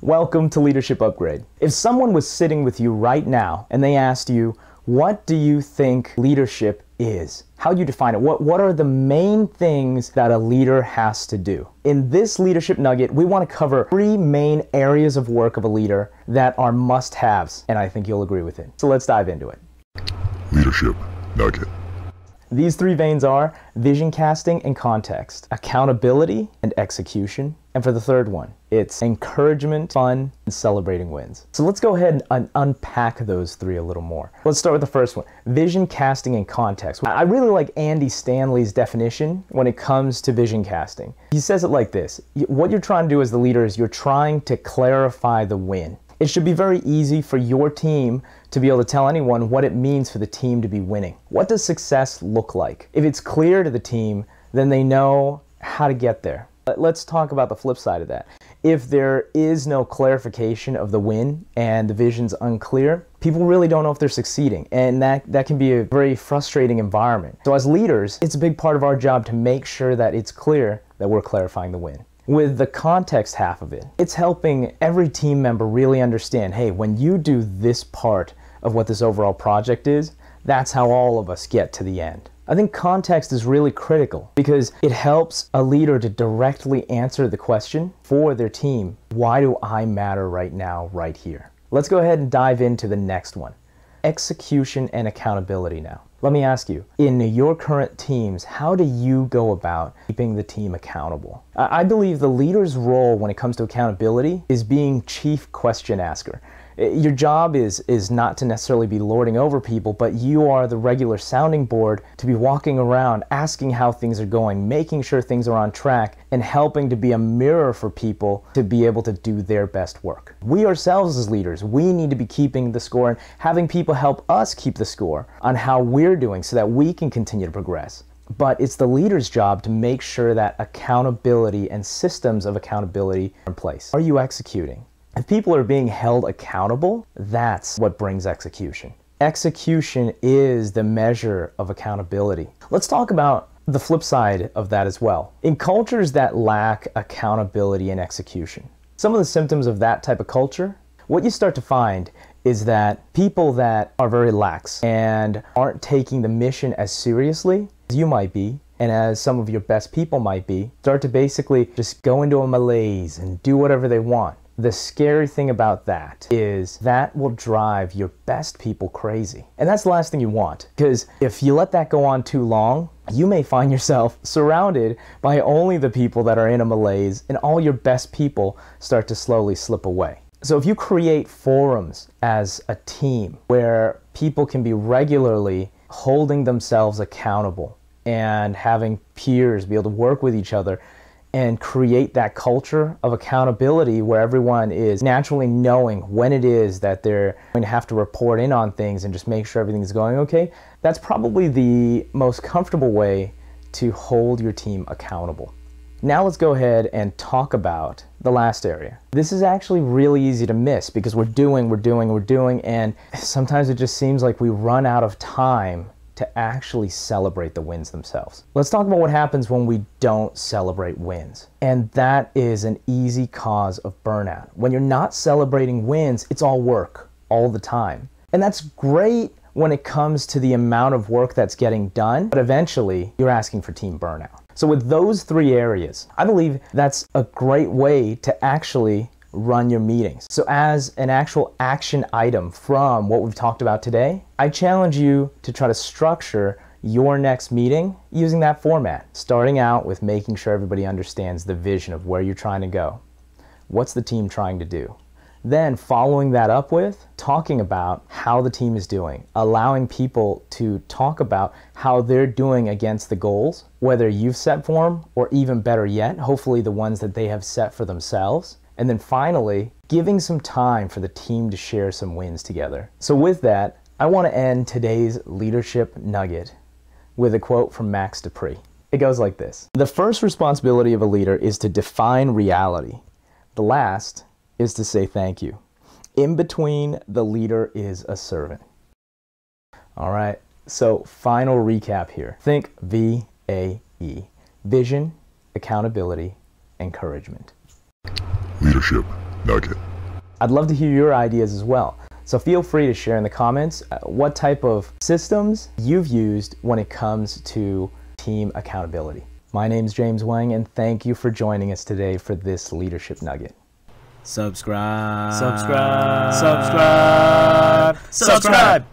Welcome to Leadership Upgrade. If someone was sitting with you right now and they asked you, what do you think leadership is? How do you define it? What are the main things that a leader has to do? In this leadership nugget, we want to cover 3 main areas of work of a leader that are must-haves, and I think you'll agree with it. So let's dive into it. Leadership Nugget. These 3 veins are vision casting and context, accountability and execution, and for the third one, it's encouragement, fun, and celebrating wins. So let's go ahead and unpack those 3 a little more. Let's start with the first one, vision casting and context. I really like Andy Stanley's definition when it comes to vision casting. He says it like this: what you're trying to do as the leader is you're trying to clarify the win. It should be very easy for your team to be able to tell anyone what it means for the team to be winning. What does success look like? If it's clear to the team, then they know how to get there. But let's talk about the flip side of that. If there is no clarification of the win and the vision's unclear, people really don't know if they're succeeding, and that can be a very frustrating environment. So as leaders, it's a big part of our job to make sure that it's clear that we're clarifying the win. With the context half of it, it's helping every team member really understand, hey, when you do this part of what this overall project is, that's how all of us get to the end. I think context is really critical because it helps a leader to directly answer the question for their team, why do I matter right now, right here? Let's go ahead and dive into the next one, execution and accountability now. Let me ask you, in your current teams, how do you go about keeping the team accountable? I believe the leader's role when it comes to accountability is being chief question asker. Your job is not to necessarily be lording over people, but you are the regular sounding board to be walking around, asking how things are going, making sure things are on track, and helping to be a mirror for people to be able to do their best work. We ourselves as leaders, we need to be keeping the score and having people help us keep the score on how we're doing so that we can continue to progress. But it's the leader's job to make sure that accountability and systems of accountability are in place. Are you executing? If people are being held accountable, that's what brings execution. Execution is the measure of accountability. Let's talk about the flip side of that as well. In cultures that lack accountability and execution, some of the symptoms of that type of culture, what you start to find is that people that are very lax and aren't taking the mission as seriously as you might be, and as some of your best people might be, start to basically just go into a malaise and do whatever they want. The scary thing about that is that will drive your best people crazy. And that's the last thing you want, because if you let that go on too long, you may find yourself surrounded by only the people that are in a malaise, and all your best people start to slowly slip away. So if you create forums as a team where people can be regularly holding themselves accountable and having peers be able to work with each other and create that culture of accountability where everyone is naturally knowing when it is that they're going to have to report in on things and just make sure everything's going okay, that's probably the most comfortable way to hold your team accountable. Now let's go ahead and talk about the last area. This is actually really easy to miss because we're doing, and sometimes it just seems like we run out of time to actually celebrate the wins themselves. Let's talk about what happens when we don't celebrate wins. And that is an easy cause of burnout. When you're not celebrating wins, it's all work all the time. And that's great when it comes to the amount of work that's getting done, but eventually you're asking for team burnout. So with those 3 areas, I believe that's a great way to actually run your meetings. So as an actual action item from what we've talked about today, I challenge you to try to structure your next meeting using that format, starting out with making sure everybody understands the vision of where you're trying to go. What's the team trying to do? Then following that up with talking about how the team is doing, allowing people to talk about how they're doing against the goals, whether you've set for them or even better yet, hopefully the ones that they have set for themselves. And then finally, giving some time for the team to share some wins together. So with that, I want to end today's leadership nugget with a quote from Max Dupree. It goes like this: the first responsibility of a leader is to define reality. The last is to say thank you. In between, the leader is a servant. All right, so final recap here. Think VAE, vision, accountability, encouragement. Leadership Nugget. I'd love to hear your ideas as well. So feel free to share in the comments what type of systems you've used when it comes to team accountability. My name's James Wang, and thank you for joining us today for this Leadership Nugget. Subscribe.